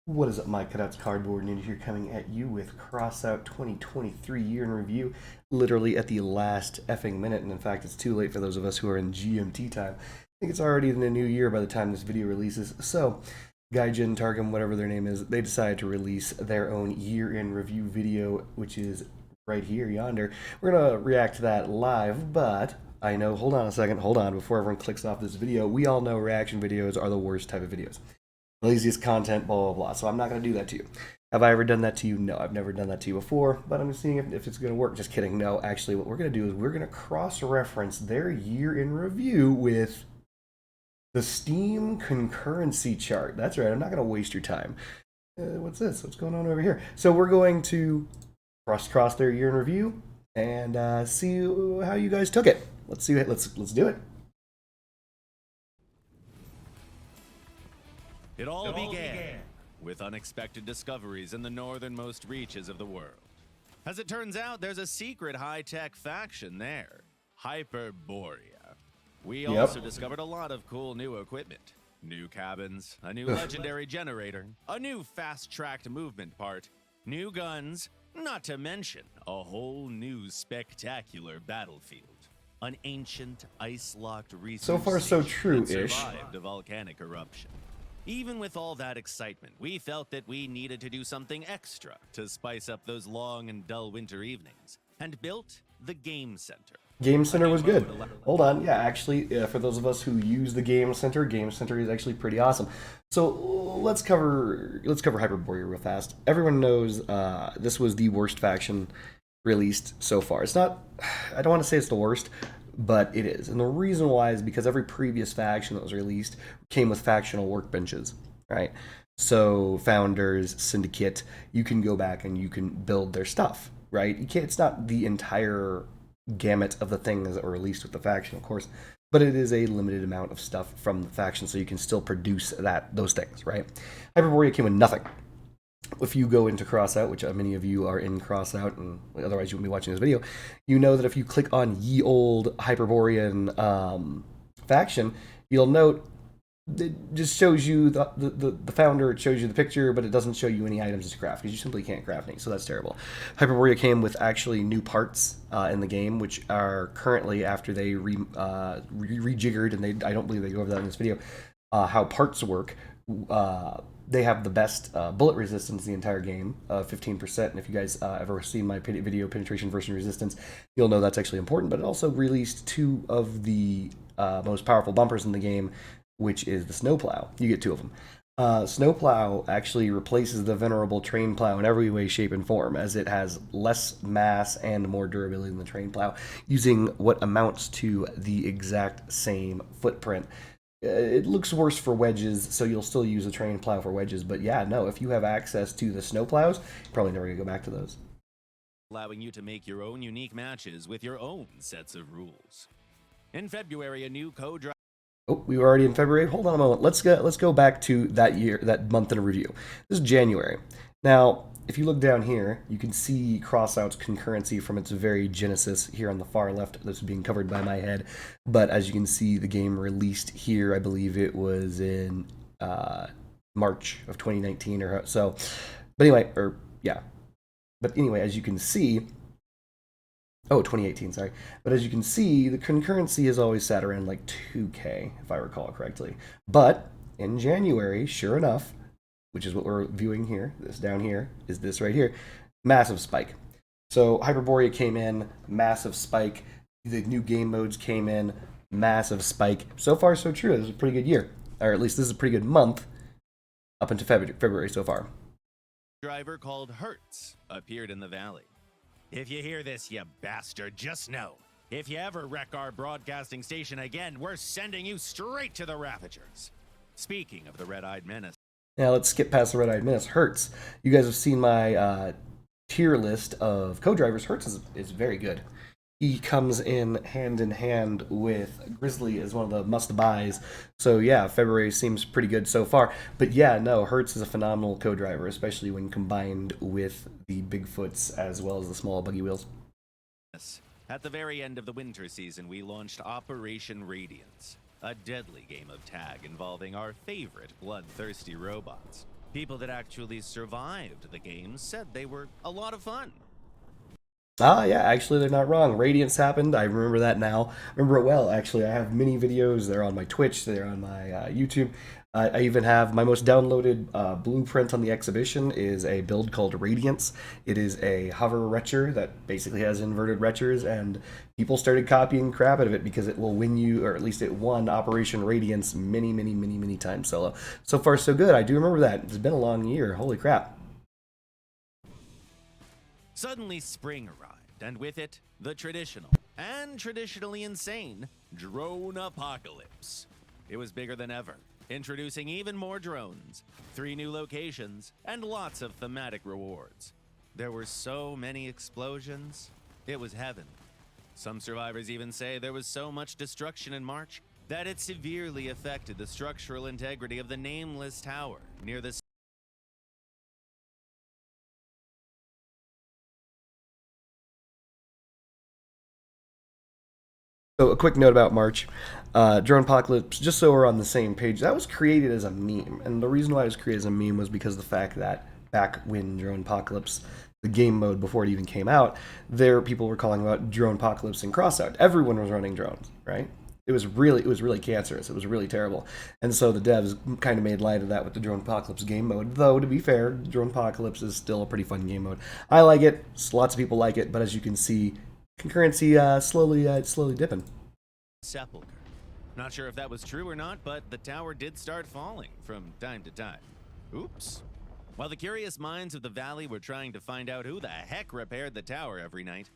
What is up, my cutouts? Cardboard Ninja here, coming at you with Crossout 2023 year in review, literally at the last effing minute, and in fact it's too late for those of us who are in GMT time. I think it's already in the new year by the time this video releases, so Gaijin, Targum, whatever their name is, they decided to release their own year in review video, which is right here, yonder. We're gonna react to that live, but I know, hold on a second, hold on, before everyone clicks off this video, we all know reaction videos are the worst type of videos. Laziest content, blah, blah, blah. So I'm not going to do that to you. Have I ever done that to you? No, I've never done that to you before, but I'm just seeing if it's going to work. Just kidding. No, actually, what we're going to do is we're going to cross-reference their year in review with the Steam concurrency chart. That's right. I'm not going to waste your time. What's this? What's going on over here? So we're going to cross their year in review and see how you guys took it. Let's see. Let's do it. It all began with unexpected discoveries in the northernmost reaches of the world. As it turns out, there's a secret high-tech faction there, Hyperborea. We also discovered a lot of cool new equipment. New cabins, a new legendary generator, a new fast-tracked movement part, new guns, not to mention a whole new spectacular battlefield. An ancient, ice-locked research So far, so true-ish. that survived a volcanic eruption. Even with all that excitement, we felt that we needed to do something extra to spice up those long and dull winter evenings, and built the Game Center. Game Center was good. Hold on, yeah, actually, for those of us who use the Game Center is actually pretty awesome. So let's cover Hyperborea real fast. Everyone knows this was the worst faction released so far. It's not, I don't want to say it's the worst, but it is. And the reason why is because every previous faction that was released came with factional workbenches, right? So Founders, Syndicate, you can go back and you can build their stuff, right? You can't, it's not the entire gamut of the things that were released with the faction, of course, but it is a limited amount of stuff from the faction, so you can still produce those things, right? Hyperborea came with nothing. If you go into Crossout, which many of you are in Crossout, and otherwise you wouldn't be watching this video, you know that if you click on ye old Hyperborean faction, you'll note it just shows you the founder, it shows you the picture, but it doesn't show you any items to craft, because you simply can't craft any, so that's terrible. Hyperborea came with actually new parts in the game, which are currently, after they rejiggered, and I don't believe they go over that in this video, how parts work. They have the best bullet resistance in the entire game, 15%. And if you guys ever seen my video penetration versus resistance, you'll know that's actually important. But it also released two of the most powerful bumpers in the game, which is the snowplow. You get two of them. Snowplow actually replaces the venerable train plow in every way, shape, and form, as it has less mass and more durability than the train plow, using what amounts to the exact same footprint. It looks worse for wedges, so you'll still use a train plow for wedges, but yeah, no, if you have access to the snow plows, you're probably never going to go back to those. Allowing you to make your own unique matches with your own sets of rules. In February, a new co-driver... Oh, we were already in February? Hold on a moment. Let's go back to that month in a review. This is January. Now, if you look down here, you can see Crossout's concurrency from its very genesis here on the far left. This is being covered by my head. But as you can see, the game released here, I believe it was in March of 2019 or so. But anyway, as you can see, oh, 2018, sorry. But as you can see, the concurrency has always sat around like 2K, if I recall correctly. But in January, sure enough, which is what we're viewing here, this down here, is this right here, massive spike. So Hyperborea came in, massive spike. The new game modes came in, massive spike. So far, so true. This is a pretty good year. Or at least this is a pretty good month up into February so far. Driver called Hertz appeared in the valley. If you hear this, you bastard, just know, if you ever wreck our broadcasting station again, we're sending you straight to the Ravagers. Speaking of the Red-Eyed Menace. Now let's skip past the Red-Eyed Menace. Hertz. You guys have seen my tier list of co-drivers. Hertz is very good. He comes in hand with Grizzly as one of the must-buys. So yeah, February seems pretty good so far. But yeah, no, Hertz is a phenomenal co-driver, especially when combined with the Bigfoots as well as the small buggy wheels. At the very end of the winter season, we launched Operation Radiance, a deadly game of tag involving our favorite bloodthirsty robots. People that actually survived the game said they were a lot of fun. Ah, yeah, actually, they're not wrong. Radiance happened. I remember that now. Remember it well, actually. I have many videos. They're on my Twitch. They're on my YouTube. I even have my most downloaded blueprint on the exhibition is a build called Radiance. It is a hover retcher that basically has inverted retchers, and people started copying crap out of it because it will win you, or at least it won Operation Radiance many times solo. So far, so good. I do remember that. It's been a long year. Holy crap. Suddenly spring arrived, and with it, the traditional and traditionally insane drone apocalypse. It was bigger than ever, introducing even more drones, 3 new locations, and lots of thematic rewards. There were so many explosions, it was heaven. Some survivors even say there was so much destruction in March that it severely affected the structural integrity of the nameless tower near the So a quick note about March. Drone Apocalypse, just so we're on the same page, that was created as a meme. And the reason why it was created as a meme was because of the fact that back when Drone Apocalypse, the game mode before it even came out, people were calling about Drone Apocalypse and Crossout. Everyone was running drones, right? It was really cancerous. It was really terrible. And so the devs kind of made light of that with the Drone Apocalypse game mode. Though, to be fair, Drone Apocalypse is still a pretty fun game mode. I like it. Lots of people like it. But as you can see, concurrency slowly dipping. sepulcher. Not sure if that was true or not, but the tower did start falling from time to time. Oops. While the curious minds of the valley were trying to find out who the heck repaired the tower every night.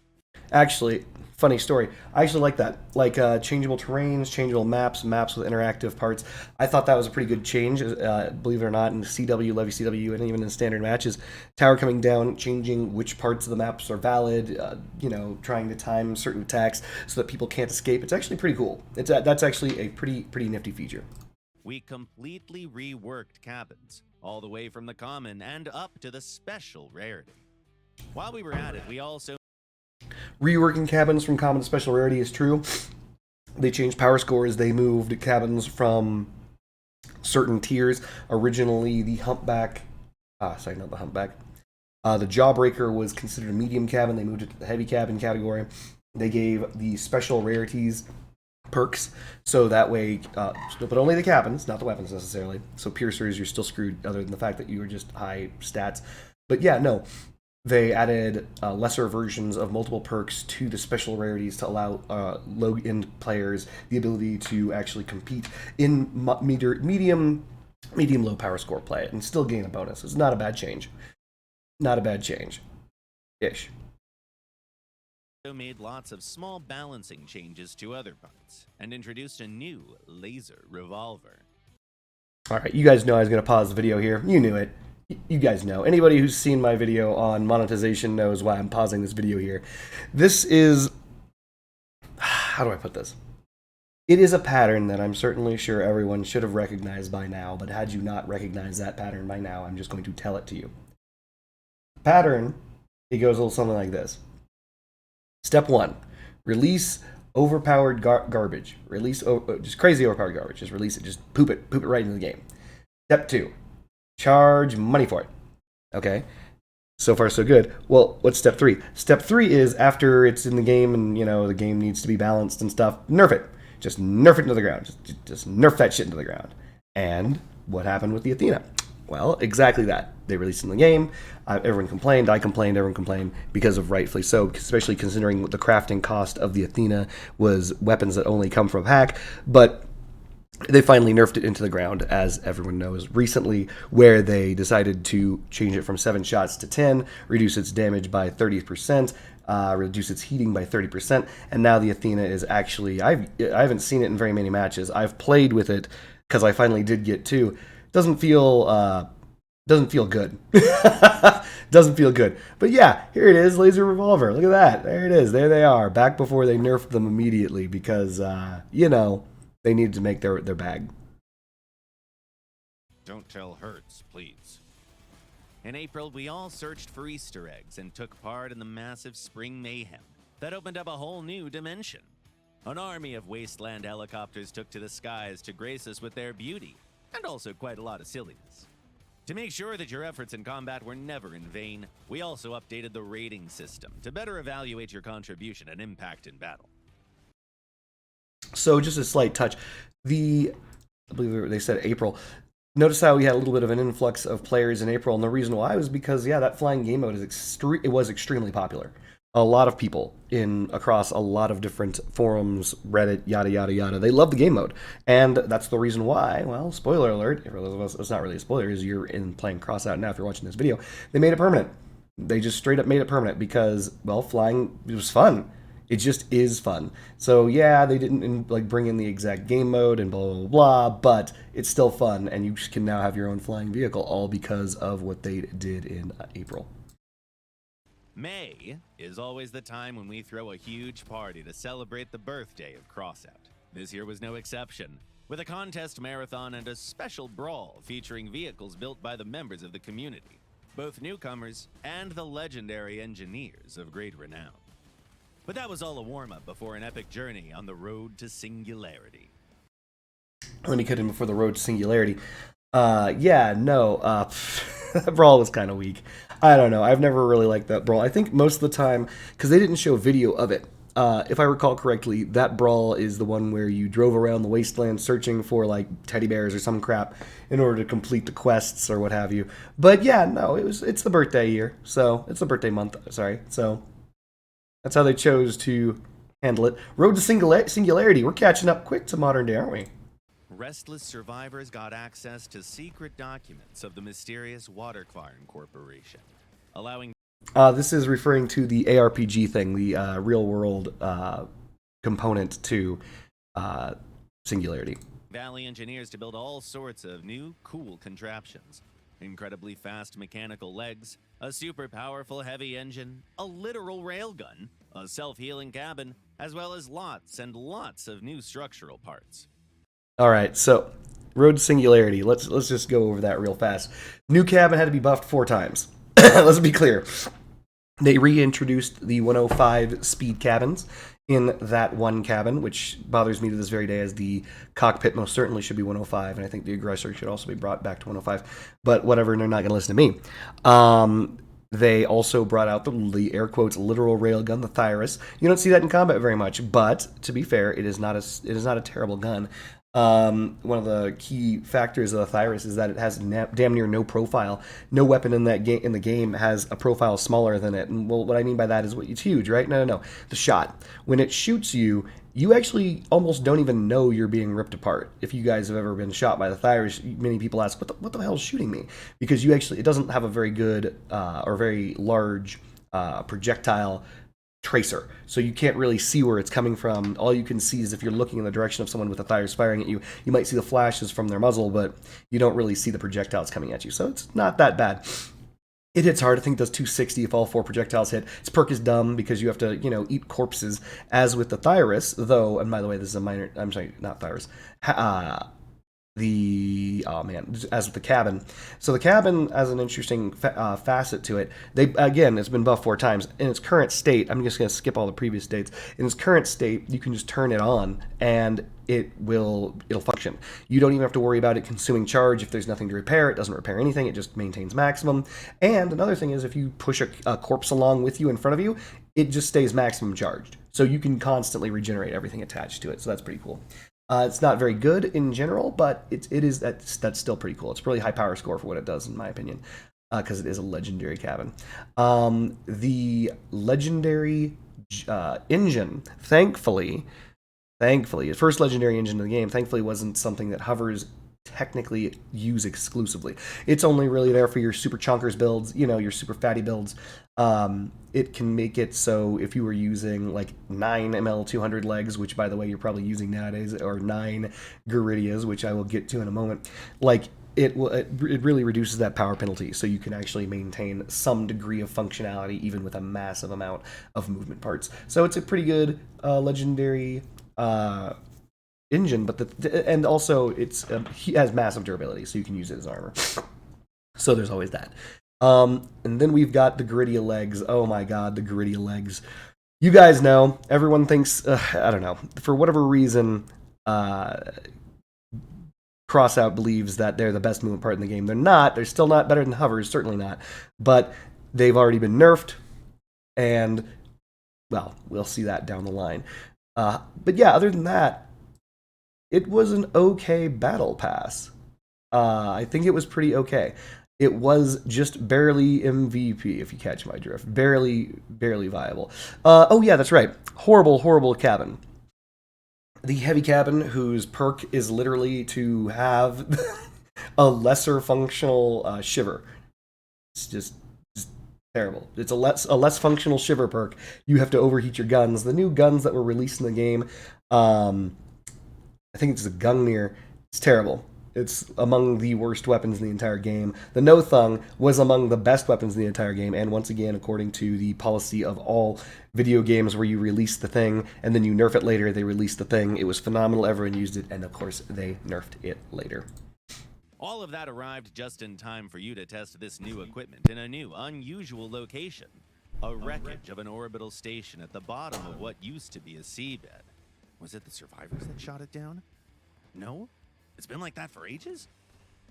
Actually, funny story. I actually like that. Like changeable terrains, changeable maps, maps with interactive parts. I thought that was a pretty good change, believe it or not, in the CW, Levy CW, and even in standard matches. Tower coming down, changing which parts of the maps are valid, trying to time certain attacks so that people can't escape. It's actually pretty cool. That's actually a pretty nifty feature. We completely reworked cabins, all the way from the common and up to the special rarity. While we were at it, we also Reworking cabins from common to special rarity is true. They changed power scores. They moved cabins from certain tiers. Originally, the Humpback... sorry, not the Humpback. The Jawbreaker was considered a medium cabin. They moved it to the heavy cabin category. They gave the special rarities perks, so that way, but only the cabins, not the weapons necessarily. So Piercers, you're still screwed other than the fact that you were just high stats. But yeah, no. They added lesser versions of multiple perks to the special rarities to allow low-end players the ability to actually compete in medium-low power score play and still gain a bonus. It's not a bad change. Not a bad change. Ish. made lots of small balancing changes to other parts and introduced a new laser revolver. Alright, you guys know I was going to pause the video here. You knew it. You guys know. Anybody who's seen my video on monetization knows why I'm pausing this video here. This is... How do I put this? It is a pattern that I'm certainly sure everyone should have recognized by now, but had you not recognized that pattern by now, I'm just going to tell it to you. Pattern, it goes a little something like this. Step 1, release overpowered garbage. Release just crazy overpowered garbage. Just release it. Just poop it right into the game. Step 2, charge money for it. Okay, so far so good. Well, what's step 3? Step 3 is after it's in the game and the game needs to be balanced and stuff. Nerf it. Just nerf it into the ground. Just nerf that shit into the ground. And what happened with the Athena? Well, exactly that. They released it in the game. Everyone complained. I complained. Everyone complained because of rightfully so, especially considering the crafting cost of the Athena was weapons that only come from hack. But they finally nerfed it into the ground, as everyone knows, recently, where they decided to change it from 7 shots to 10, reduce its damage by 30%, reduce its heating by 30%, and now the Athena is actually, I haven't seen it in very many matches. I've played with it because I finally did get 2. Doesn't feel good. Doesn't feel good. But yeah, here it is, laser revolver. Look at that. There it is. There they are. Back before they nerfed them immediately because, they needed to make their bag. Don't tell Hertz, please. In April, we all searched for Easter eggs and took part in the massive spring mayhem that opened up a whole new dimension. An army of wasteland helicopters took to the skies to grace us with their beauty, and also quite a lot of silliness. To make sure that your efforts in combat were never in vain, we also updated the rating system to better evaluate your contribution and impact in battle. So just a slight touch. I believe they said April. Notice how we had a little bit of an influx of players in April, and the reason why was because, yeah, that flying game mode was extremely popular. A lot of people across a lot of different forums, Reddit, yada yada yada, they love the game mode, and that's the reason why. Well, spoiler alert, for those of us, it's not really a spoiler, is you're playing Crossout now if you're watching this video. They made it permanent. They just straight up made it permanent because, well, flying, it was fun. It just is fun. So yeah, they didn't bring in the exact game mode and blah blah blah, but it's still fun, and you can now have your own flying vehicle, all because of what they did in April. May is always the time when we throw a huge party to celebrate the birthday of Crossout. This year was no exception, with a contest marathon and a special brawl featuring vehicles built by the members of the community, both newcomers and the legendary engineers of great renown. But that was all a warm-up before an epic journey on the road to singularity. Let me cut in before the road to singularity. That brawl was kind of weak. I don't know. I've never really liked that brawl. I think most of the time, because they didn't show video of it, if I recall correctly, that brawl is the one where you drove around the wasteland searching for, like, teddy bears or some crap in order to complete the quests or what have you. But yeah, no, it's the birthday year, so it's the birthday month, sorry, so that's how they chose to handle it. Road to singularity. We're catching up quick to modern day, aren't we? Restless survivors got access to secret documents of the mysterious Waterkvarn Corporation, allowing... This is referring to the ARPG thing, the real-world component to Singularity. Valley engineers to build all sorts of new, cool contraptions. Incredibly fast mechanical legs, a super powerful heavy engine, a literal railgun, a self-healing cabin, as well as lots and lots of new structural parts. All right, so Road to Singularity. Let's just go over that real fast. New cabin had to be buffed 4 times. Let's be clear. They reintroduced the 105 speed cabins in that one cabin, which bothers me to this very day, as the cockpit most certainly should be 105, and I think the aggressor should also be brought back to 105. But whatever, they're not going to listen to me. They also brought out the air quotes literal railgun, the Thyrus. You don't see that in combat very much, but to be fair, it is not a terrible gun. One of the key factors of the Thyrus is that it has damn near no profile. No weapon in the game has a profile smaller than it. And well, what I mean by that is it's huge, right? No. The shot. When it shoots you, you actually almost don't even know you're being ripped apart. If you guys have ever been shot by the Thyrus, many people ask, what the hell is shooting me? Because it doesn't have a very good or very large projectile tracer, so you can't really see where it's coming from. All you can see is if you're looking in the direction of someone with a Thyrus firing at you, you might see the flashes from their muzzle, but you don't really see the projectiles coming at you, so it's not that bad. It hits hard. I think it does 260 if all 4 projectiles hit. Its perk is dumb because you have to, eat corpses, as with the Thyrus, though, and by the way, this is a minor, I'm sorry, not Thyrus, as with the cabin. So the cabin has an interesting facet to it. It's been buffed 4 times. In its current state, I'm just going to skip all the previous states. In its current state, you can just turn it on and it'll function. You don't even have to worry about it consuming charge. If there's nothing to repair, it doesn't repair anything. It just maintains maximum. And another thing is, if you push a corpse along with you in front of you, it just stays maximum charged. So you can constantly regenerate everything attached to it. So that's pretty cool. It's not very good in general, but that's still pretty cool. It's a really high power score for what it does, in my opinion, because it is a legendary cabin. The legendary engine, thankfully, the first legendary engine in the game, thankfully wasn't something that hovers technically use exclusively. It's only really there for your super chonkers builds, your super fatty builds. It can make it so if you were using like 9 ML 200 legs, which by the way you're probably using nowadays, or 9 Garidias, which I will get to in a moment, like it really reduces that power penalty, so you can actually maintain some degree of functionality even with a massive amount of movement parts. So it's a pretty good legendary engine, and also he has massive durability, so you can use it as armor. So there's always that. And then we've got the Garidia legs. Oh my god, the Garidia legs. You guys know, everyone thinks, I don't know, for whatever reason, Crossout believes that they're the best movement part in the game. They're not. They're still not better than hovers, certainly not. But they've already been nerfed, and, well, we'll see that down the line. But yeah, other than that, it was an okay battle pass. I think it was pretty okay. It was just barely MVP, if you catch my drift. Barely viable. Oh yeah, that's right. Horrible cabin. The heavy cabin, whose perk is literally to have a lesser functional shiver. It's just terrible. It's a less functional shiver perk. You have to overheat your guns. The new guns that were released in the game, I think it's the Gungnir. It's terrible. It's among the worst weapons in the entire game. The No Thung was among the best weapons in the entire game, and once again, according to the policy of all video games where you release the thing and then you nerf it later, they release the thing. It was phenomenal, everyone used it, and of course, they nerfed it later. All of that arrived just in time for you to test this new equipment in a new, unusual location. A wreckage of an orbital station at the bottom of what used to be a seabed. Was it the survivors that shot it down? No? It's been like that for ages?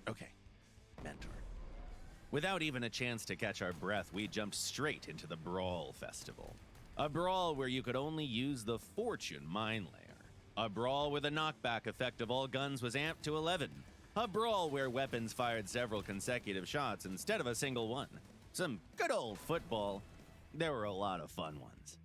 Okay, mentor. Without even a chance to catch our breath, we jumped straight into the Brawl Festival. A brawl where you could only use the Fortune mine layer. A brawl where the knockback effect of all guns was amped to 11. A brawl where weapons fired several consecutive shots instead of a single one. Some good old football. There were a lot of fun ones.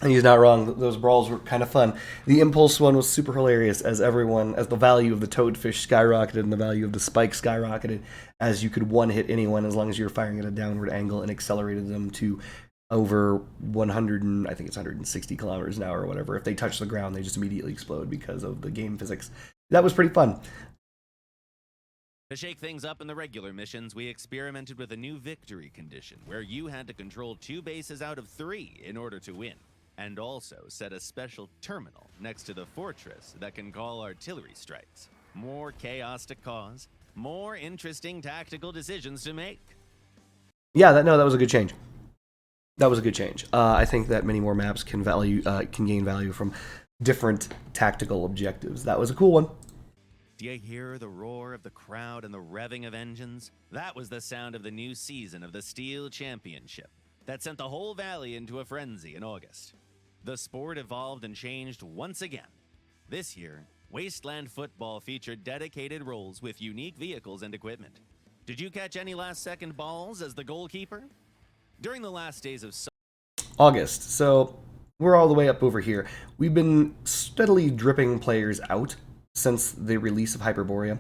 And he's not wrong. Those brawls were kind of fun. The Impulse one was super hilarious as the value of the Toadfish skyrocketed and the value of the Spike skyrocketed, as you could one-hit anyone as long as you were firing at a downward angle and accelerated them to over 100 and I think it's 160 kilometers an hour or whatever. If they touch the ground, they just immediately explode because of the game physics. That was pretty fun. To shake things up in the regular missions, we experimented with a new victory condition where you had to control 2 bases out of 3 in order to win. And also set a special terminal next to the fortress that can call artillery strikes. More chaos to cause, more interesting tactical decisions to make. Yeah, that was a good change. That was a good change. I think that many more maps can gain value from different tactical objectives. That was a cool one. Do you hear the roar of the crowd and the revving of engines? That was the sound of the new season of the Steel Championship that sent the whole valley into a frenzy in August. The sport evolved and changed once again. This year, Wasteland Football featured dedicated roles with unique vehicles and equipment. Did you catch any last-second balls as the goalkeeper? During the last days of August, so we're all the way up over here. We've been steadily dripping players out since the release of Hyperborea.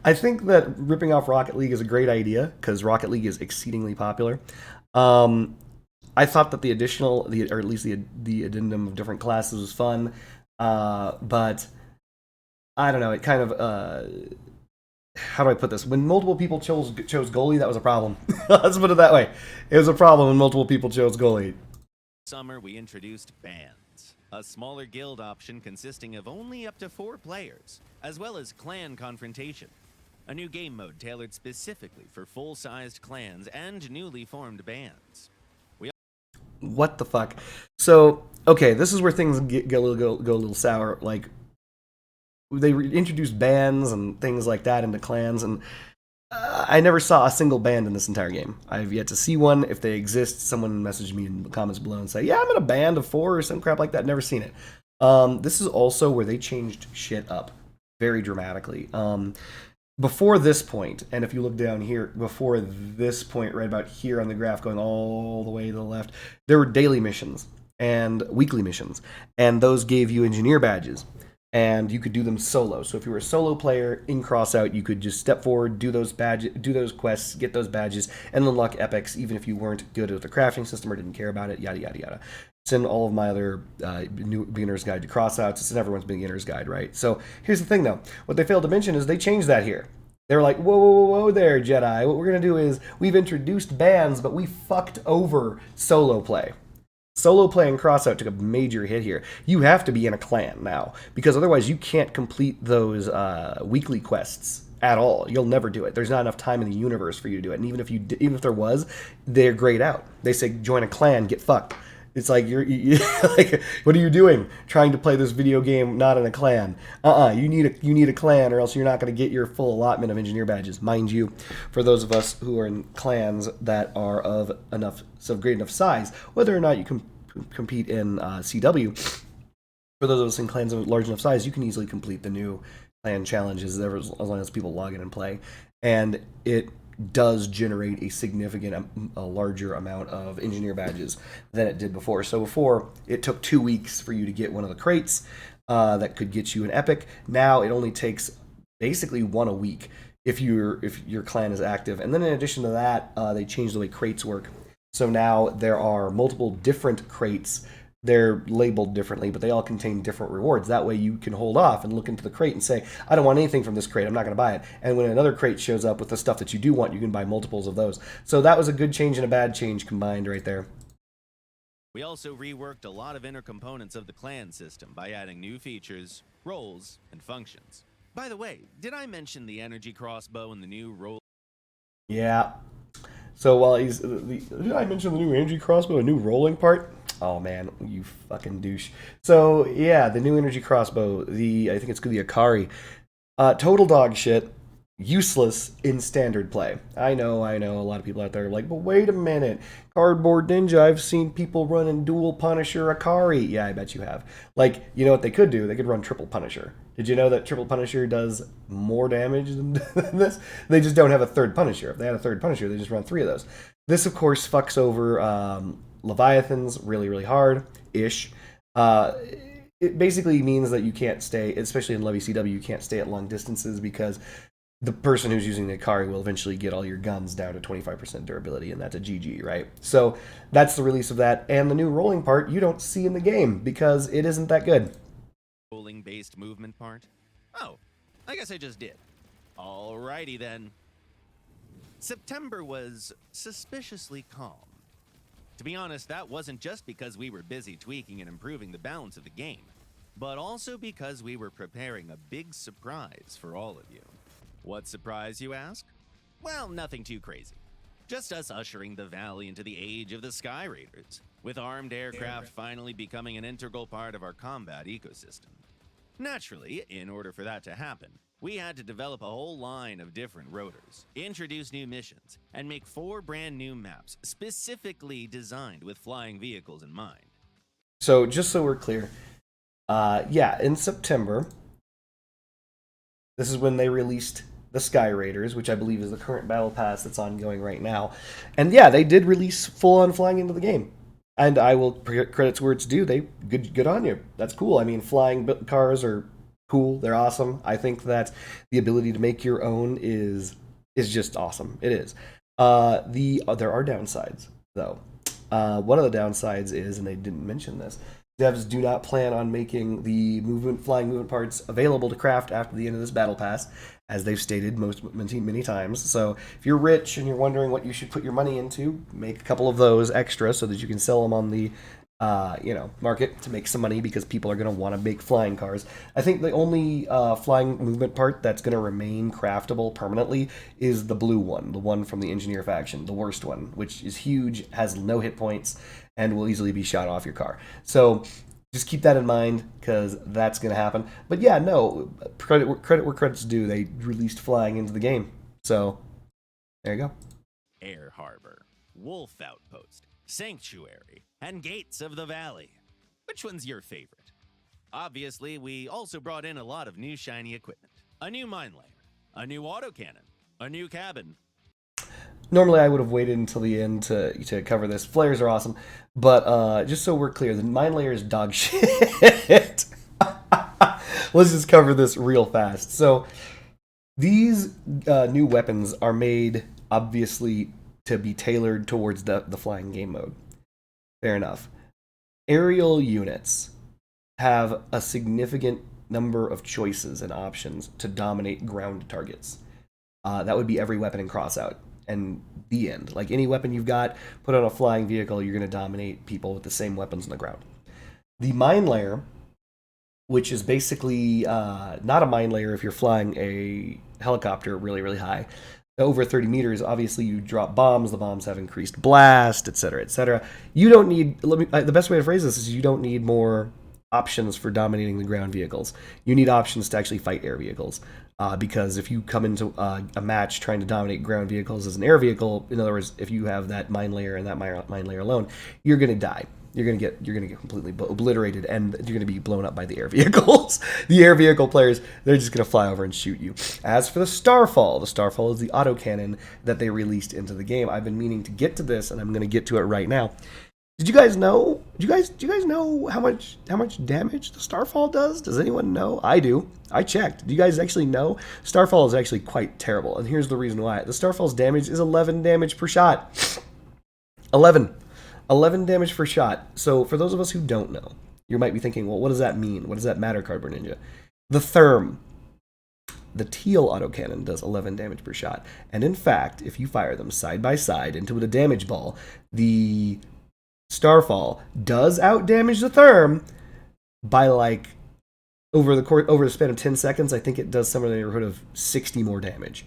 I think that ripping off Rocket League is a great idea because Rocket League is exceedingly popular. I thought that the addendum of different classes was fun, but I don't know. It kind of how do I put this? When multiple people chose goalie, that was a problem. Let's put it that way. It was a problem when multiple people chose goalie. Summer, we introduced bands, a smaller guild option consisting of only up to 4 players, as well as clan confrontation, a new game mode tailored specifically for full-sized clans and newly formed bands. What the fuck? So, okay, this is where things go a little sour. Like, they introduced bands and things like that into clans, and I never saw a single band in this entire game. I've yet to see one. If they exist, someone message me in the comments below and say, yeah, I'm in a band of 4 or some crap like that. Never seen it. This is also where they changed shit up very dramatically. Before this point, and if you look down here, before this point, right about here on the graph going all the way to the left, there were daily missions and weekly missions, and those gave you engineer badges. And you could do them solo. So if you were a solo player in Crossout, you could just step forward, do those quests, get those badges, and unlock epics, even if you weren't good at the crafting system or didn't care about it, yada, yada, yada. It's in all of my other new beginner's guide to Crossouts. It's in everyone's beginner's guide, right? So here's the thing, though. What they failed to mention is they changed that here. They were like, whoa there, Jedi. What we're going to do is we've introduced bands, but we fucked over solo play. Solo play in Crossout took a major hit here. You have to be in a clan now, because otherwise you can't complete those weekly quests at all. You'll never do it. There's not enough time in the universe for you to do it. And even if there was, they're grayed out. They say join a clan, get fucked. It's like like, what are you doing? Trying to play this video game not in a clan? You need a clan, or else you're not going to get your full allotment of engineer badges. Mind you, for those of us who are in clans that are of great enough size, whether or not you can compete in CW, for those of us in clans of large enough size, you can easily complete the new clan challenges as long as people log in and play, and it does generate a larger amount of engineer badges than it did before. So before, it took 2 weeks for you to get one of the crates that could get you an epic. Now it only takes basically one a week if your clan is active. And then in addition to that, they changed the way crates work. So now there are multiple different crates. They're labeled differently, but they all contain different rewards. That way you can hold off and look into the crate and say, I don't want anything from this crate, I'm not going to buy it. And when another crate shows up with the stuff that you do want, you can buy multiples of those. So that was a good change and a bad change combined right there. We also reworked a lot of inner components of the clan system by adding new features, roles, and functions. By the way, did I mention the energy crossbow and the new role? Yeah. So while did I mention the new energy crossbow, a new rolling part? Oh man, you fucking douche. So yeah, the new energy crossbow, I think it's the Akari. Total dog shit. Useless in standard play. I know, a lot of people out there are like, but wait a minute. Cardboard Ninja, I've seen people running dual Punisher Akari. Yeah, I bet you have. Like, you know what they could do? They could run triple Punisher. Did you know that triple Punisher does more damage than this? They just don't have a third Punisher. If they had a third Punisher, they just run 3 of those. This, of course, fucks over Leviathans really, really hard-ish. It basically means that you can't stay, especially in Levy CW, you can't stay at long distances because the person who's using the Akari will eventually get all your guns down to 25% durability, and that's a GG, right? So that's the release of that. And the new rolling part you don't see in the game because it isn't that good. Rolling-based movement part? Oh, I guess I just did. Alrighty then. September was suspiciously calm. To be honest, that wasn't just because we were busy tweaking and improving the balance of the game, but also because we were preparing a big surprise for all of you. What surprise, you ask? Well, nothing too crazy. Just us ushering the valley into the age of the skyraiders, with armed aircraft finally becoming an integral part of our combat ecosystem. Naturally, in order for that to happen, we had to develop a whole line of different rotors, introduce new missions, and make 4 brand new maps specifically designed with flying vehicles in mind. So, just so we're clear, in September, this is when they released the Skyraiders, which I believe is the current battle pass that's ongoing right now. And yeah, they did release full-on flying into the game. And I will credits where it's due. Good on you. That's cool. I mean, flying cars are cool. They're awesome. I think that the ability to make your own is just awesome. It is. There are downsides though. One of the downsides is, and they didn't mention this, devs do not plan on making the flying movement parts available to craft after the end of this battle pass, as they've stated many times. So if you're rich and you're wondering what you should put your money into, make a couple of those extra so that you can sell them on the market to make some money, because people are going to want to make flying cars. I think the only flying movement part that's going to remain craftable permanently is the blue one, the one from the engineer faction, the worst one, which is huge, has no hit points, and will easily be shot off your car. So just keep that in mind, because that's going to happen. But yeah, no, credit where credit's due. They released flying into the game. So there you go. Air Harbor, Wolf Outpost, Sanctuary, and Gates of the Valley. Which one's your favorite? Obviously, we also brought in a lot of new shiny equipment. A new mine layer, a new autocannon, a new cabin. Normally I would have waited until the end to cover this. Flares are awesome, but just so we're clear, the mine layer is dog shit. Let's just cover this real fast. So these new weapons are made, obviously, to be tailored towards the flying game mode. Fair enough. Aerial units have a significant number of choices and options to dominate ground targets. That would be every weapon in Crossout. And the end. Like, any weapon you've got, put on a flying vehicle, you're going to dominate people with the same weapons on the ground. The mine layer, which is basically not a mine layer if you're flying a helicopter really, really high, over 30 meters, obviously you drop bombs. The bombs have increased blast, etc., etc. You don't need. The best way to phrase this is you don't need more options for dominating the ground vehicles. You need options to actually fight air vehicles. Because if you come into a match trying to dominate ground vehicles as an air vehicle, in other words, if you have that mine layer and that mine layer alone, you're gonna die. You're gonna get completely obliterated, and you're gonna be blown up by the air vehicles. The air vehicle players, they're just gonna fly over and shoot you. As for the Starfall is the autocannon that they released into the game. I've been meaning to get to this, and I'm gonna get to it right now. Did you guys know? Do you guys know how much damage the Starfall does? Does anyone know? I do. I checked. Do you guys actually know? Starfall is actually quite terrible, and here's the reason why. The Starfall's damage is 11 damage per shot. 11 damage per shot. So for those of us who don't know, you might be thinking, well, what does that mean? What does that matter, Cardboard Ninja? The Therm, the teal autocannon, does 11 damage per shot, and in fact, if you fire them side by side into a damage ball, the Starfall does outdamage the Therm by like over the span of 10 seconds. I think it does somewhere in the neighborhood of 60 more damage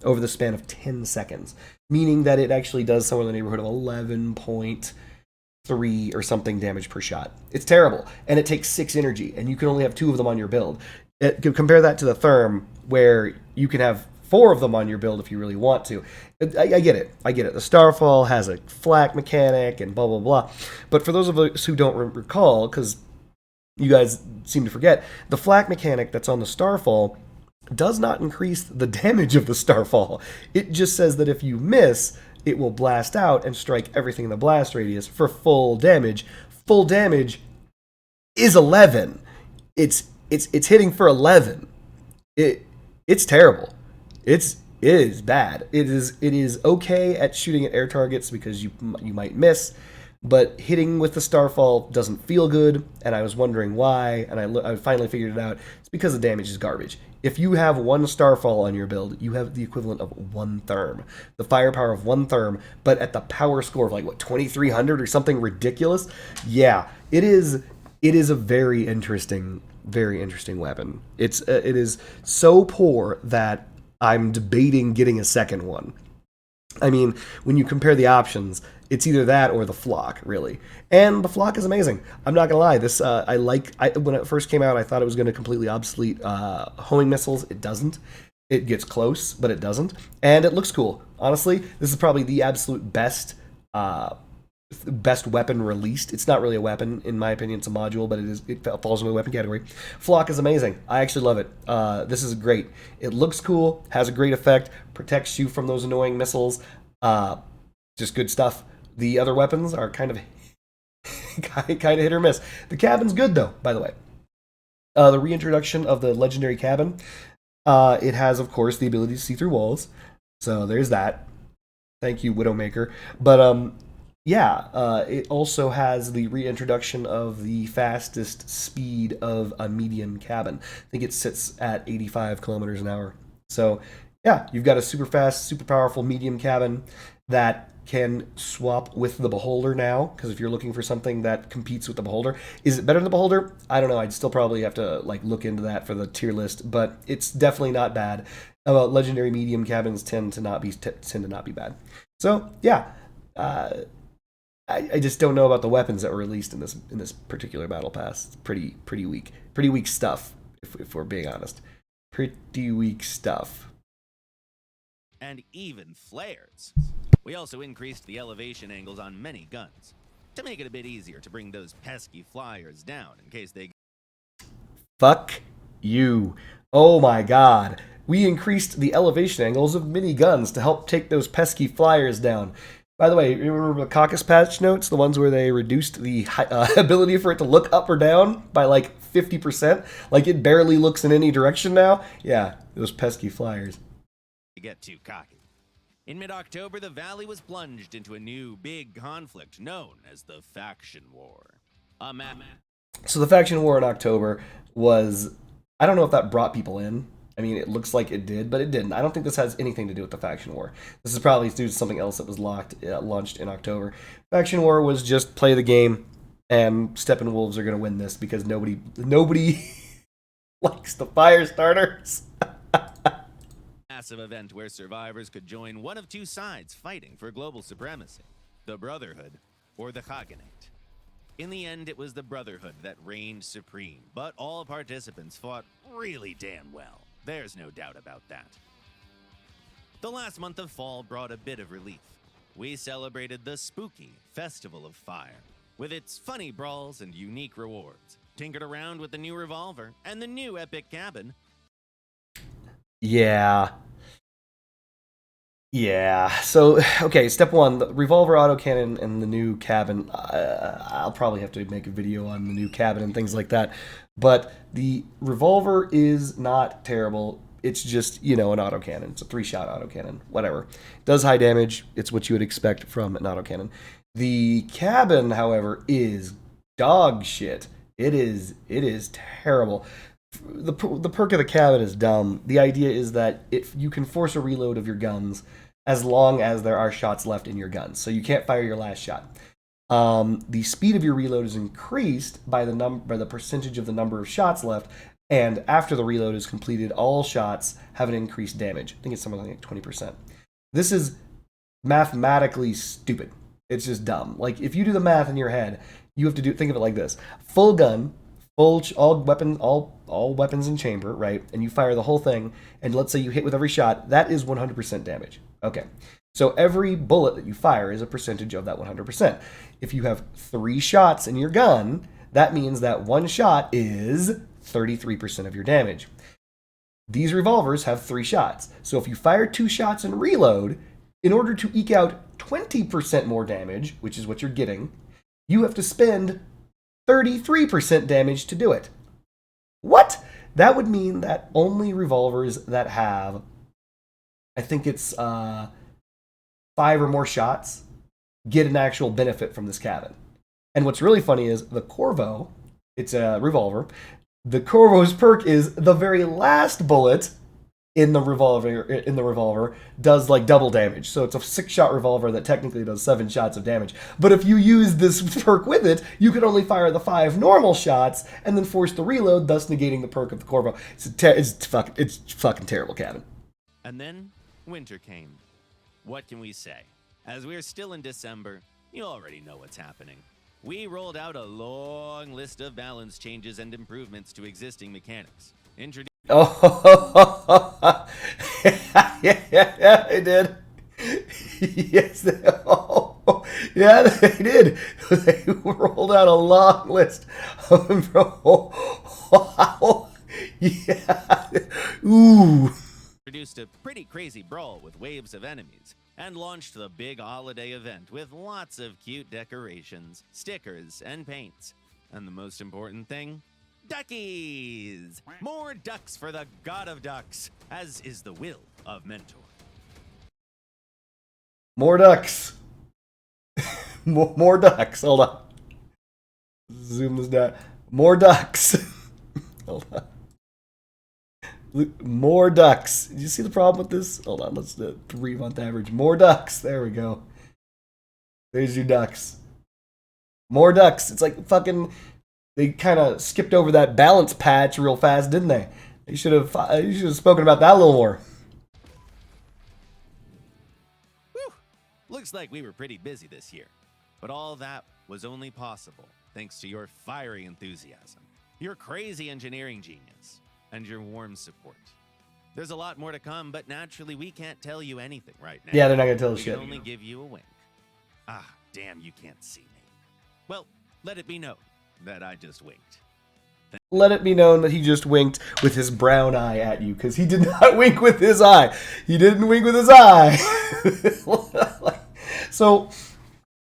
over the span of 10 seconds, meaning that it actually does somewhere in the neighborhood of 11.3 or something damage per shot. It's terrible, and it takes 6 energy, and you can only have 2 of them on your build. Compare that to the Therm, where you can have 4 of them on your build if you really want to. I get it. The Starfall has a flak mechanic and blah, blah, blah. But for those of us who don't recall, because you guys seem to forget, the flak mechanic that's on the Starfall does not increase the damage of the Starfall. It just says that if you miss, it will blast out and strike everything in the blast radius for full damage. Full damage is 11. It's hitting for 11. It's terrible. It is bad. It is okay at shooting at air targets because you might miss, but hitting with the Starfall doesn't feel good, and I was wondering why, and I finally figured it out. It's because the damage is garbage. If you have 1 Starfall on your build, you have the equivalent of 1 Therm. The firepower of 1 Therm, but at the power score of like, what, 2,300 or something ridiculous? Yeah, it is a very interesting weapon. It is so poor that I'm debating getting a second one. I mean, when you compare the options, it's either that or the Flock, really. And the Flock is amazing. I'm not gonna lie. This when it first came out, I thought it was going to completely obsolete homing missiles. It doesn't. It gets close, but it doesn't. And it looks cool. Honestly, this is probably the absolute best weapon released. It's not really a weapon, in my opinion. It's a module, but it falls into the weapon category. Flock is amazing. I actually love it. This is great. It looks cool, has a great effect, protects you from those annoying missiles. Just good stuff. The other weapons are kind of hit or miss. The cabin's good, though, by the way. The reintroduction of the legendary cabin. It has, of course, the ability to see through walls. So there's that. Thank you, Widowmaker. But, it also has the reintroduction of the fastest speed of a medium cabin. I think it sits at 85 kilometers an hour. So, yeah, you've got a super fast, super powerful medium cabin that can swap with the Beholder now, because if you're looking for something that competes with the Beholder, is it better than the Beholder? I don't know. I'd still probably have to look into that for the tier list, but it's definitely not bad. Legendary medium cabins tend to not be bad. So yeah, I just don't know about the weapons that were released in this particular battle pass. It's pretty weak stuff, if we're being honest. Pretty weak stuff. And even flares. We also increased the elevation angles on many guns to make it a bit easier to bring those pesky flyers down in case they... Fuck you. Oh my god. We increased the elevation angles of miniguns to help take those pesky flyers down. By the way, you remember the Caucus patch notes? The ones where they reduced the ability for it to look up or down by 50%? It barely looks in any direction now? Yeah, those pesky flyers. Get too cocky. In mid-October, the Valley was plunged into a new big conflict known as the Faction War. So the Faction War in October was... I don't know if that brought people in. I mean, it looks like it did, but it didn't. I don't think this has anything to do with the Faction War. This is probably due to something else that was launched in October. Faction War was just play the game, and Steppenwolves are going to win this because nobody likes the fire starters. massive event where survivors could join one of two sides fighting for global supremacy, the Brotherhood or the Khaganate. In the end, it was the Brotherhood that reigned supreme, but all participants fought really damn well. There's no doubt about that. The last month of fall brought a bit of relief. We celebrated the spooky Festival of Fire, with its funny brawls and unique rewards, tinkered around with the new revolver and the new epic cabin. Yeah. So, okay, step one, the revolver autocannon and the new cabin. I'll probably have to make a video on the new cabin and things like that. But the revolver is not terrible. It's just, you know, an autocannon. It's a 3-shot autocannon. Whatever. It does high damage. It's what you would expect from an autocannon. The cabin, however, is dog shit. It is terrible. The perk of the cabin is dumb. The idea is that if you can force a reload of your guns as long as there are shots left in your guns. So you can't fire your last shot. The speed of your reload is increased by the percentage of the number of shots left, and after the reload is completed, all shots have an increased damage. I think it's something like 20%. This is mathematically stupid. It's just dumb. Like, if you do the math in your head, you have to think of it like this: full gun, all weapons in chamber, right? And you fire the whole thing, and let's say you hit with every shot, that is 100% damage. Okay. So every bullet that you fire is a percentage of that 100%. If you have 3 shots in your gun, that means that 1 shot is 33% of your damage. These revolvers have 3 shots. So if you fire 2 shots and reload, in order to eke out 20% more damage, which is what you're getting, you have to spend 33% damage to do it. What? That would mean that only revolvers that have, I think it's 5 or more shots, get an actual benefit from this cabin. And what's really funny is the Corvo, it's a revolver. The Corvo's perk is the very last bullet in the revolver does like double damage. So it's a 6-shot revolver that technically does 7 shots of damage. But if you use this perk with it, you can only fire the 5 normal shots and then force the reload, thus negating the perk of the Corvo. It's fucking terrible cabin. And then winter came. What can we say? As we're still in December, you already know what's happening. We rolled out a long list of balance changes and improvements to existing mechanics. Oh, yeah, they did. Yes, they did. They rolled out a long list of wow. Yeah. Ooh. Produced a pretty crazy brawl with waves of enemies, and launched the big holiday event with lots of cute decorations, stickers, and paints. And the most important thing? Duckies! More ducks for the god of ducks, as is the will of Mentor. More ducks. More ducks. Hold on. Zoom this down. More ducks. Hold on. More ducks. Did you see the problem with this? Hold on, let's do 3-month average. More ducks. There we go. There's your ducks. More ducks. It's like fucking. They kind of skipped over that balance patch real fast, didn't they? You should have spoken about that a little more. Whew. Looks like we were pretty busy this year. But all that was only possible thanks to your fiery enthusiasm, your crazy engineering genius, and your warm support. There's a lot more to come, but naturally we can't tell you anything right now. Yeah, they're not going to tell us shit. We can only give you a wink. Ah, damn, you can't see me. Well, let it be known that I just winked. Let it be known that he just winked with his brown eye at you, because he did not wink with his eye. He didn't wink with his eye. So,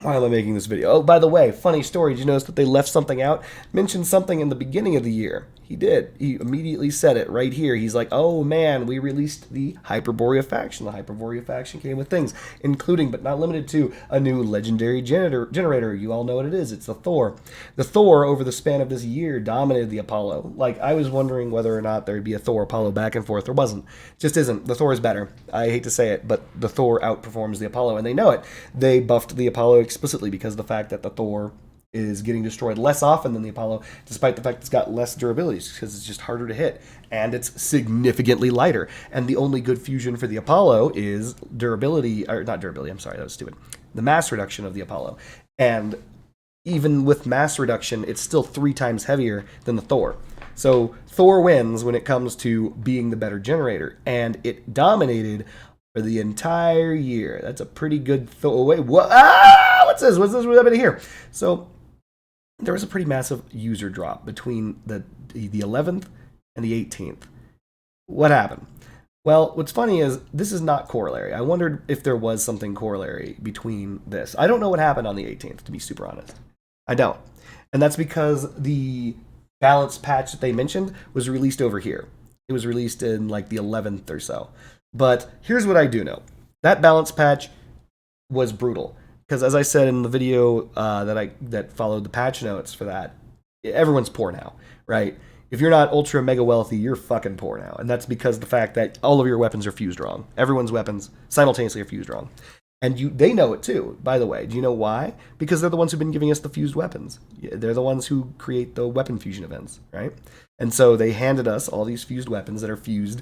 why am I making this video? Oh, by the way, funny story. Did you notice that they left something out? Mentioned something in the beginning of the year. He did. He immediately said it right here. He's like, oh man, we released the Hyperborea faction. The Hyperborea faction came with things, including, but not limited to, a new legendary generator. You all know what it is. It's the Thor. The Thor, over the span of this year, dominated the Apollo. Like, I was wondering whether or not there'd be a Thor Apollo back and forth. There wasn't. Just isn't. The Thor is better. I hate to say it, but the Thor outperforms the Apollo, and they know it. They buffed the Apollo explicitly because of the fact that the Thor is getting destroyed less often than the Apollo, despite the fact it's got less durability, because it's just harder to hit, and it's significantly lighter. And the only good fusion for the Apollo is durability, or not durability, I'm sorry, that was stupid. The mass reduction of the Apollo. And even with mass reduction, it's still 3 times heavier than the Thor. So Thor wins when it comes to being the better generator, and it dominated for the entire year. That's a pretty good Thor. Wait, what? Ah! What's this? What's happening here? So there was a pretty massive user drop between the 11th and the 18th. What happened? Well, what's funny is this is not corollary. I wondered if there was something corollary between this. I don't know what happened on the 18th, to be super honest. I don't. And that's because the balance patch that they mentioned was released over here. It was released in like the 11th or so. But here's what I do know. That balance patch was brutal. Because as I said in the video that followed the patch notes for that, everyone's poor now, right? If you're not ultra mega wealthy, you're fucking poor now. And that's because of the fact that all of your weapons are fused wrong. Everyone's weapons simultaneously are fused wrong. And they know it too, by the way. Do you know why? Because they're the ones who've been giving us the fused weapons. They're the ones who create the weapon fusion events, right? And so they handed us all these fused weapons that are fused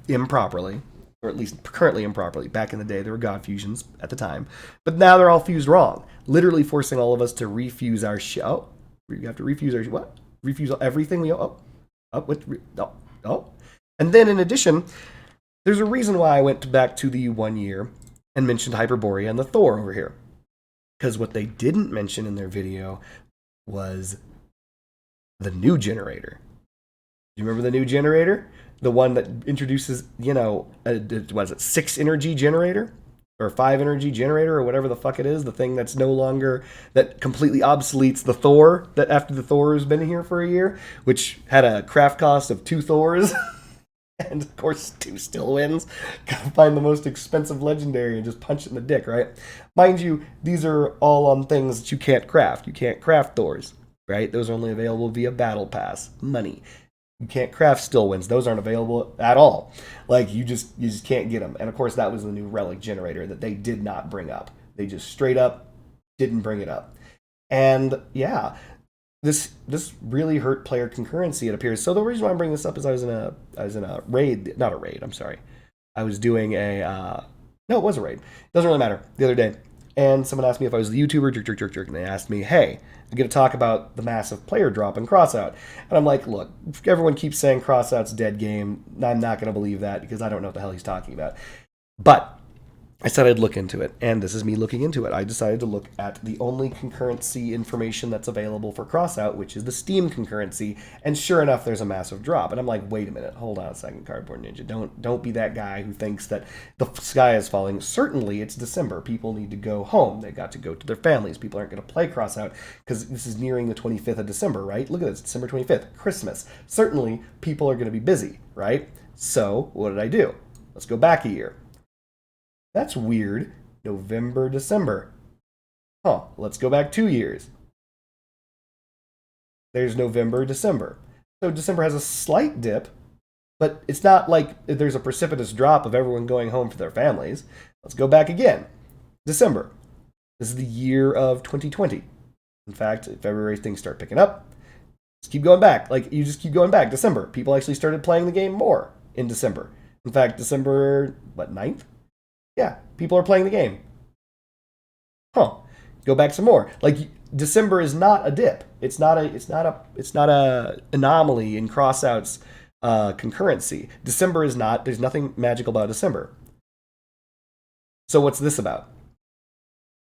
improperly, or at least currently improperly. Back in the day, there were god fusions at the time. But now they're all fused wrong, literally forcing all of us to refuse our shit. Oh, we have to refuse our what? Refuse everything we own? Oh. And then in addition, there's a reason why I went back to the 1 year and mentioned Hyperborea and the Thor over here. Because what they didn't mention in their video was the new generator. Do you remember the new generator? The one that introduces, what is it, 6 energy generator? Or 5 energy generator, or whatever the fuck it is. The thing that's no longer, that completely obsoletes the Thor, that after the Thor has been here for a year, which had a craft cost of 2 Thors. And of course, 2 still wins. Gotta find the most expensive legendary and just punch it in the dick, right? Mind you, these are all on things that you can't craft. You can't craft Thors, right? Those are only available via Battle Pass, money. You can't craft still wins. Those aren't available at all. Like, you just can't get them. And of course, that was the new relic generator that they did not bring up. They just straight up didn't bring it up. And yeah, this really hurt player concurrency, it appears. So the reason why I'm bringing this up is I was in a raid, not a raid, I'm sorry. I was doing no, it was a raid. Doesn't really matter. The other day. And someone asked me if I was the YouTuber, jerk, and they asked me, hey, I'm going to talk about the massive player drop in Crossout. And I'm like, look, everyone keeps saying Crossout's dead game. I'm not going to believe that because I don't know what the hell he's talking about. But I said I'd look into it, and this is me looking into it. I decided to look at the only concurrency information that's available for Crossout, which is the Steam concurrency, and sure enough, there's a massive drop. And I'm like, wait a minute, hold on a second, Cardboard Ninja. Don't be that guy who thinks that the sky is falling. Certainly, it's December. People need to go home. They got to go to their families. People aren't going to play Crossout because this is nearing the 25th of December, right? Look at this, December 25th, Christmas. Certainly, people are going to be busy, right? So, what did I do? Let's go back a year. That's weird. November, December. Huh, let's go back 2 years. There's November, December. So December has a slight dip, but it's not like there's a precipitous drop of everyone going home to their families. Let's go back again. December. This is the year of 2020. In fact, in February, things start picking up. Just keep going back. Like, you just keep going back. December. People actually started playing the game more in December. In fact, December, 9th? Yeah, people are playing the game. Huh. Go back some more. Like, December is not a dip. It's not a anomaly in Crossout's concurrency. December is not. There's nothing magical about December. So what's this about?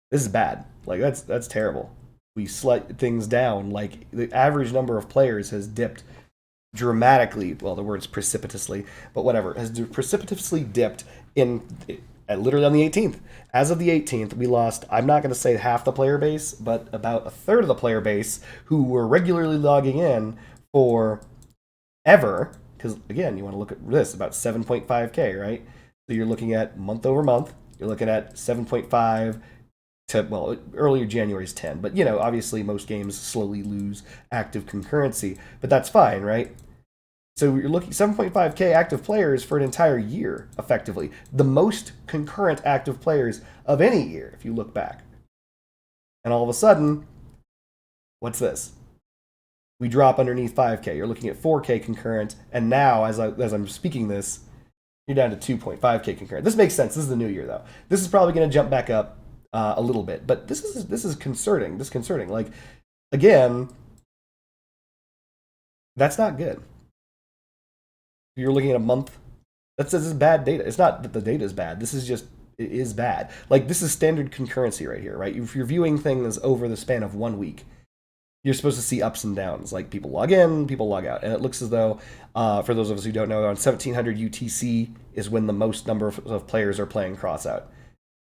This is bad. Like, that's terrible. We slight things down. Like, the average number of players has dipped dramatically. Well, the word's precipitously, but whatever, has precipitously dipped in. Literally on the 18th. As of the 18th, we lost, I'm not going to say half the player base, but about a third of the player base who were regularly logging in for ever. Because, again, you want to look at this, about 7.5K, right? So you're looking at month over month. You're looking at 7.5 to, well, earlier January is 10. But, obviously most games slowly lose active concurrency. But that's fine, right? So you're looking 7.5K active players for an entire year, effectively. The most concurrent active players of any year, if you look back. And all of a sudden, What's this? We drop underneath 5K. You're looking at 4K concurrent, and now, as I'm speaking this, you're down to 2.5K concurrent. This makes sense. This is the new year, though. This is probably going to jump back up a little bit, but this is concerning. Disconcerting. Like, again, that's not good. You're looking at a month. This is bad data. It's not that the data is bad. This is just, it is bad. Like, this is standard concurrency right here, right? If you're viewing things over the span of 1 week, you're supposed to see ups and downs. Like, people log in, people log out. And it looks as though, for those of us who don't know, around 1700 UTC is when the most number of players are playing Crossout,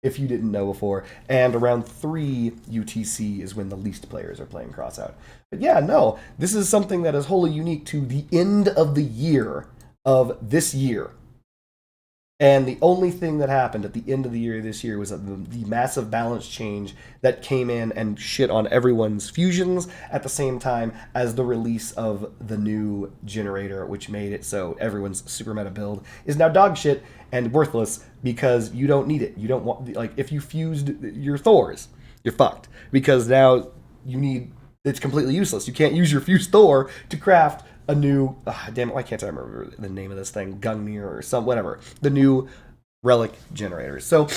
if you didn't know before. And around 3 UTC is when the least players are playing Crossout. But yeah, no, this is something that is wholly unique to the end of the year of this year. And the only thing that happened at the end of the year this year was the massive balance change that came in and shit on everyone's fusions at the same time as the release of the new generator, which made it so everyone's super meta build is now dog shit and worthless because you don't need it. You don't want, like, if you fused your Thors, you're fucked, because now it's completely useless. You can't use your fused Thor to craft a new, damn it, why can't I remember the name of this thing? Gungnir or whatever. The new relic generators. So,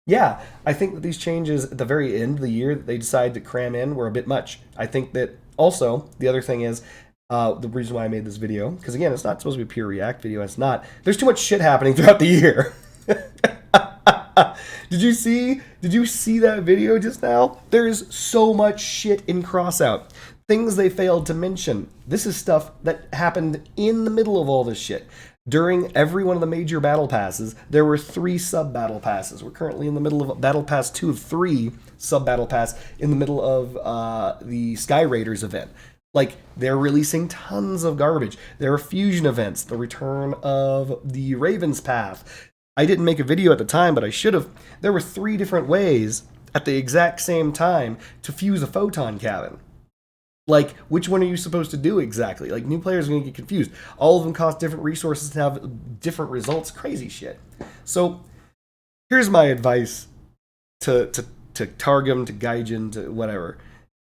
yeah, I think that these changes at the very end of the year that they decided to cram in were a bit much. I think that also, the other thing is, the reason why I made this video, because again, it's not supposed to be a pure React video, it's not. There's too much shit happening throughout the year. Did you see that video just now? There's so much shit in Crossout. Things they failed to mention. This is stuff that happened in the middle of all this shit. During every one of the major battle passes, there were 3 sub-battle passes. We're currently in the middle of Battle Pass 2 of 3 sub-battle pass in the middle of the Skyraiders event. Like, they're releasing tons of garbage. There are fusion events, the return of the Raven's Path. I didn't make a video at the time, but I should have. There were 3 different ways at the exact same time to fuse a photon cabin. Like, which one are you supposed to do exactly? Like, new players are going to get confused. All of them cost different resources to have different results. Crazy shit. So, here's my advice to Targum, to Gaijin, to whatever.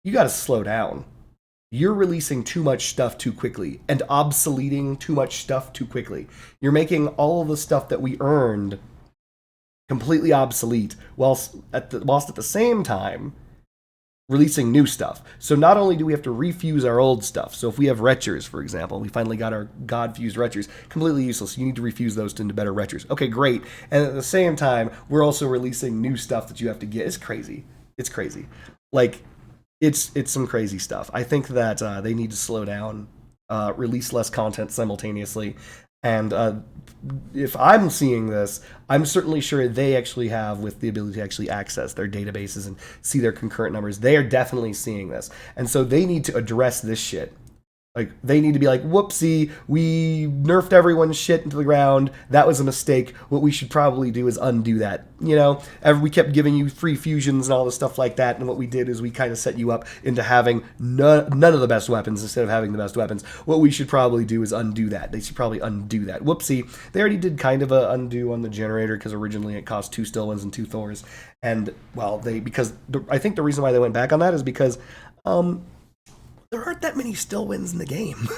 You got to slow down. You're releasing too much stuff too quickly and obsoleting too much stuff too quickly. You're making all of the stuff that we earned completely obsolete whilst at the same time releasing new stuff. So not only do we have to refuse our old stuff, so if we have retchers, for example, we finally got our God-fused retchers, completely useless. You need to refuse those into better retchers. Okay, great. And at the same time, we're also releasing new stuff that you have to get. It's crazy. It's crazy. Like, it's some crazy stuff. I think that they need to slow down, release less content simultaneously, and if I'm seeing this, I'm certainly sure they actually have, with the ability to actually access their databases and see their concurrent numbers, they are definitely seeing this. And so they need to address this shit. Like, they need to be like, whoopsie, we nerfed everyone's shit into the ground. That was a mistake. What we should probably do is undo that. You know, we kept giving you free fusions and all this stuff like that. And what we did is we kind of set you up into having none of the best weapons instead of having the best weapons. What we should probably do is undo that. They should probably undo that. Whoopsie. They already did kind of a undo on the generator because originally it cost 2 Stillwinds and 2 Thors. And, well, I think the reason why they went back on that is because, there aren't that many Stillwinds in the game.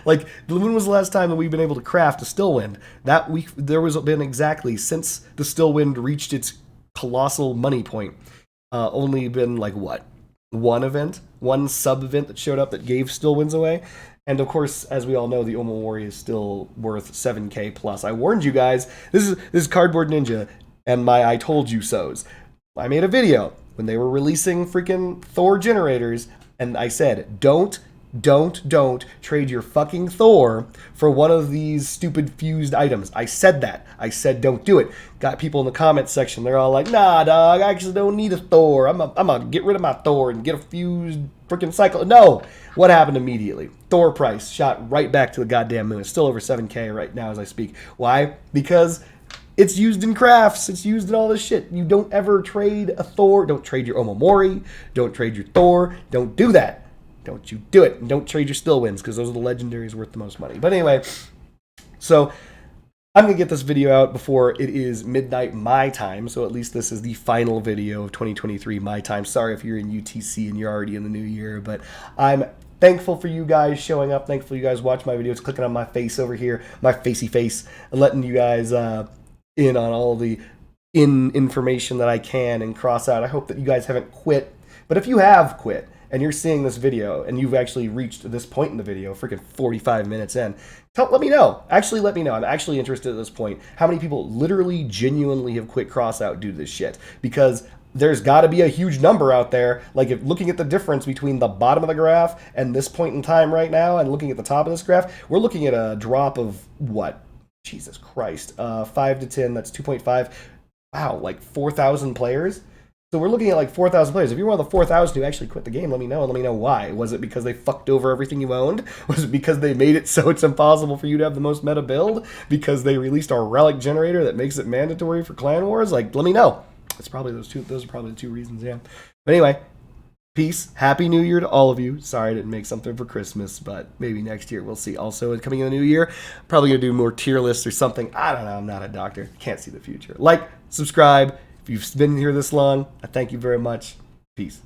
Like, when was the last time that we've been able to craft a Stillwind? That week, there was been exactly, since the Stillwind reached its colossal money point, only been, like, what? One sub-event that showed up that gave Stillwinds away. And, of course, as we all know, the Omawari is still worth 7K plus. I warned you guys. This is Cardboard Ninja and my I told you so's. I made a video when they were releasing freaking Thor generators, and I said, don't trade your fucking Thor for one of these stupid fused items. I said that. I said don't do it. Got people in the comments section, they're all like, nah, dog, I actually don't need a Thor. I'm gonna get rid of my Thor and get a fused freaking cycle. No! What happened immediately? Thor price shot right back to the goddamn moon. It's still over 7K right now as I speak. Why? Because it's used in crafts. It's used in all this shit. You don't ever trade a Thor. Don't trade your Omamori. Don't trade your Thor. Don't do that. Don't you do it. And don't trade your Stillwinds, because those are the legendaries worth the most money. But anyway, so I'm going to get this video out before it is midnight my time, so at least this is the final video of 2023 my time. Sorry if you're in UTC and you're already in the new year, but I'm thankful for you guys showing up, thankful you guys watch my videos, clicking on my face over here, my facey face, and letting you guys in on all the information that I can and Crossout. I hope that you guys haven't quit, but if you have quit, and you're seeing this video, and you've actually reached this point in the video, freaking 45 minutes in, let me know. Actually, let me know. I'm actually interested at this point. How many people literally, genuinely have quit Crossout due to this shit? Because there's got to be a huge number out there. Like, if looking at the difference between the bottom of the graph and this point in time right now, and looking at the top of this graph, we're looking at a drop of, what? Jesus Christ. 5 to 10, that's 2.5. Wow, like 4,000 players? So we're looking at like 4,000 players. If you're one of the 4,000 who actually quit the game, let me know, and let me know why. Was it because they fucked over everything you owned? Was it because they made it so it's impossible for you to have the most meta build? Because they released a relic generator that makes it mandatory for clan wars? Like, let me know. It's probably those are probably the two reasons, yeah. But anyway, peace. Happy New Year to all of you. Sorry I didn't make something for Christmas, but maybe next year we'll see. Also, coming in the new year, probably gonna do more tier lists or something. I don't know. I'm not a doctor. Can't see the future. Like, subscribe. If you've been here this long, I thank you very much. Peace.